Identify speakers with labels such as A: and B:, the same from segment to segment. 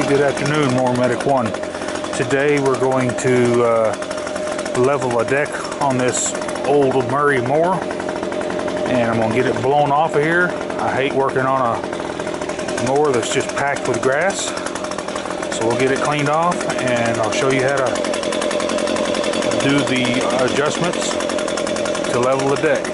A: good afternoon, Mower Medic 1. Today we're going to level a deck on this old Murray mower, and I'm going to get it blown off of here. I hate working on a mower that's just packed with grass, so we'll get it cleaned off and I'll show you how to do the adjustments to level the deck.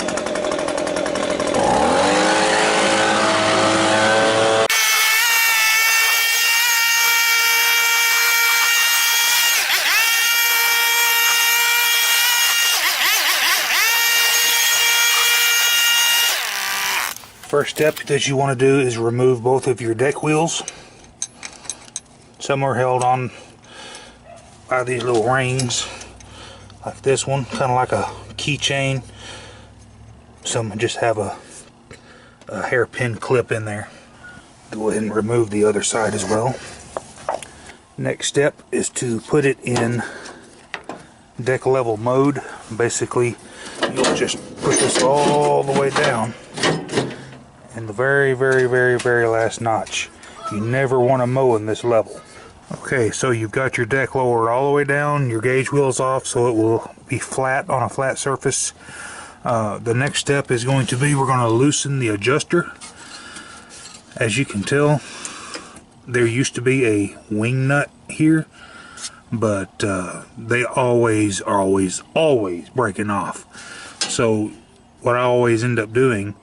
A: First step that you want to do is remove both of your deck wheels. Some are held on by these little rings, like this one, kind of like a keychain. Some just have a hairpin clip in there. Go ahead and remove the other side as well. Next step is to put it in deck level mode. Basically, you'll just push this all the way down. And the very last notch. You never want to mow in this level. Okay, so you've got your deck lowered all the way down, your gauge wheels off, so it will be flat on a flat surface. The next step is going to be, we're going to loosen the adjuster. As you can tell, there used to be a wing nut here, but they always breaking off. So what I always end up doing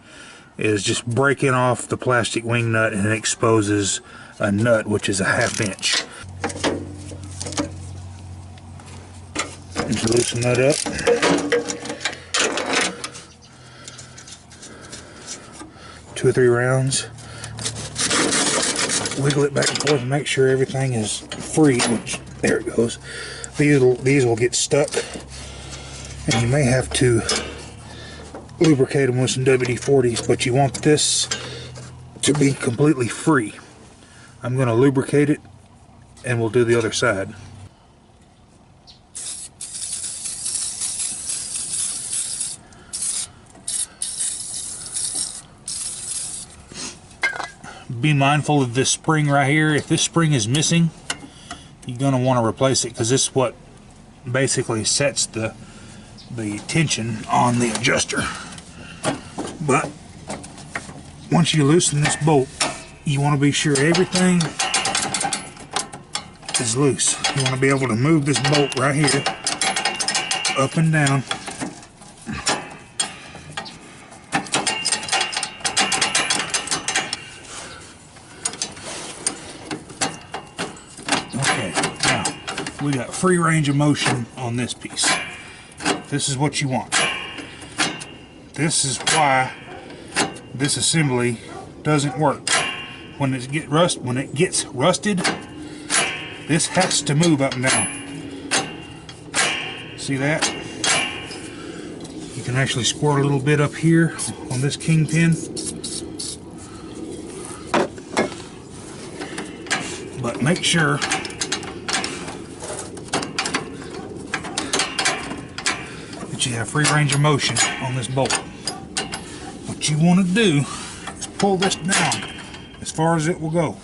A: is just breaking off the plastic wing nut, and it exposes a nut which is a 1/2 inch. And loosen that up. Two or three rounds. Wiggle it back and forth and make sure everything is free, which, there it goes. These will get stuck, and you may have to lubricate them with some WD-40s, but you want this to be completely free. I'm going to lubricate it and we'll do the other side. Be mindful of this spring right here. If this spring is missing, you're going to want to replace it, because this is what basically sets the tension on the adjuster. But once you loosen this bolt, you want to be sure everything is loose. You want to be able to move this bolt right here up and down. Okay, now we got free range of motion on this piece. This is what you want. This is why this assembly doesn't work. When it gets rusted, this has to move up and down. See that? You can actually squirt a little bit up here on this kingpin. But make sure that you have free range of motion on this bolt. What you want to do is pull this down as far as it will go,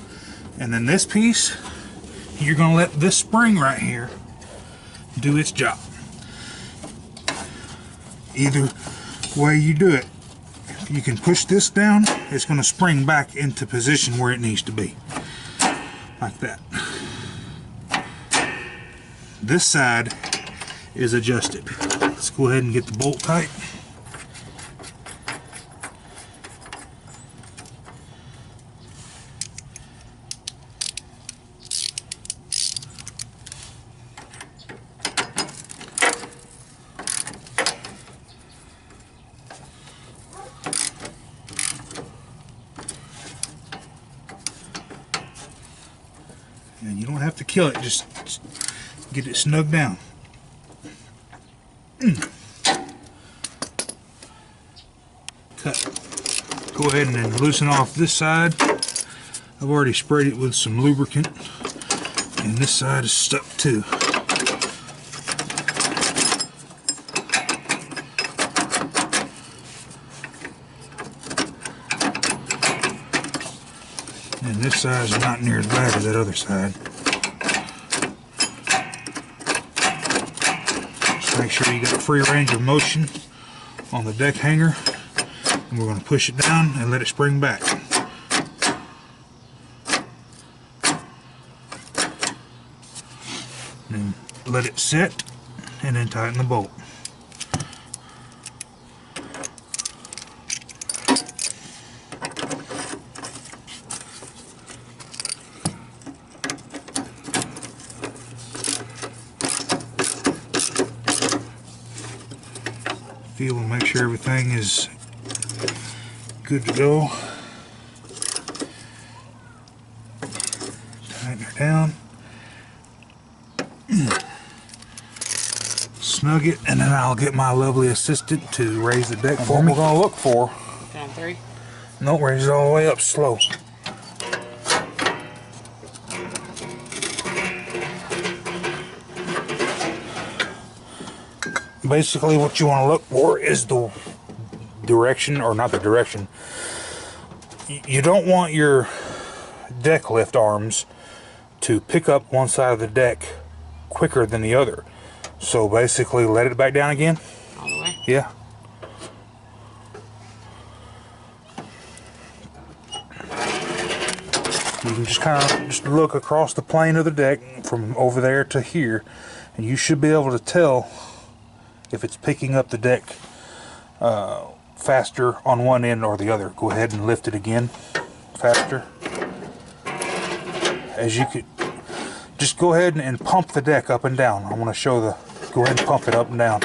A: and then this piece, you're going to let this spring right here do its job. Either way you do it, if you can push this down, it's going to spring back into position where it needs to be, like that. This side is adjusted. Let's go ahead and get the bolt tight. And you don't have to kill it, just get it snug down. Cut. Go ahead and then loosen off this side. I've already sprayed it with some lubricant, and this side is stuck too. And this side is not near as bad as that other side. Just make sure you got free range of motion on the deck hanger. And we're going to push it down and let it spring back. And let it sit and then tighten the bolt. Feel and make sure everything is good to go. Tighten her down. Snug it, and then I'll get my lovely assistant to raise the deck for me. What we're going to look for.
B: Down 3?
A: No, raise it all the way up slow. Basically what you want to look for is the direction, or not the direction. You don't want your deck lift arms to pick up one side of the deck quicker than the other. So basically let it back down again.
B: All the way?
A: Yeah. You can just kind of just look across the plane of the deck from over there to here, and you should be able to tell if it's picking up the deck faster on one end or the other. Go ahead and lift it again faster. As you could, just go ahead and pump the deck up and down. I want to show the, go ahead and pump it up and down.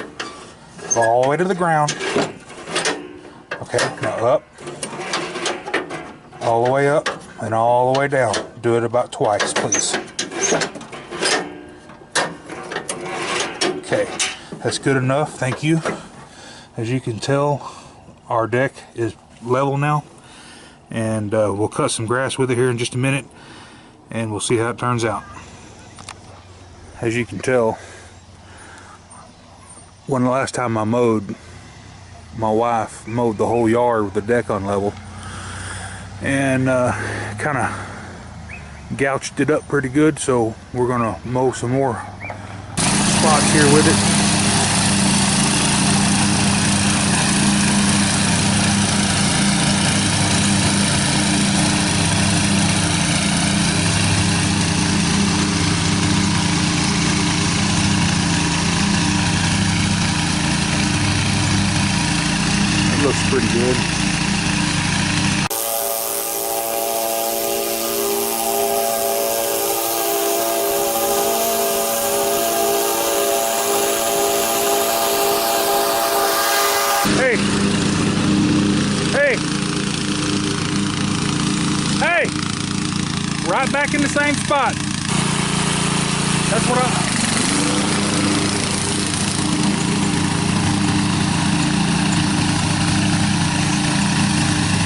A: All the way to the ground. Okay, now up. All the way up and all the way down. Do it about twice, please. Okay. That's good enough, thank you. As you can tell, our deck is level now, and we'll cut some grass with it here in just a minute, and we'll see how it turns out. As you can tell, when the last time I mowed, my wife mowed the whole yard with the deck on level, and kind of gouged it up pretty good, so we're gonna mow some more spots here with it. Looks pretty good. Hey! Hey! Hey! Right back in the same spot. That's what I...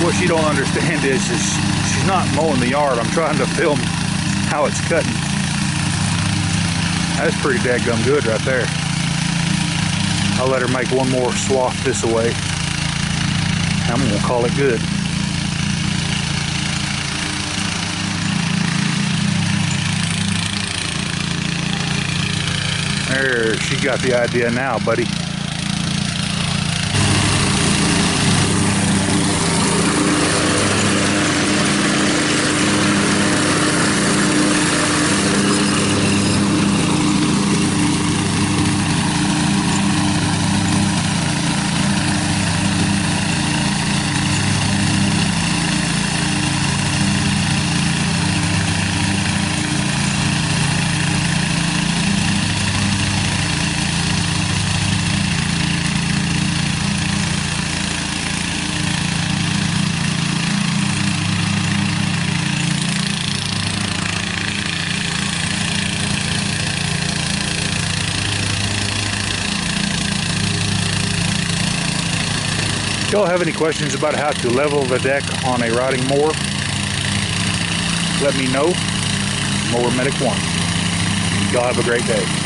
A: What you don't understand is she's not mowing the yard. I'm trying to film how it's cutting. That's pretty dadgum good right there. I'll let her make one more swath this way. I'm gonna call it good. There, she got the idea now, buddy. If y'all have any questions about how to level the deck on a riding mower, let me know. Mower Medic 1. Y'all have a great day.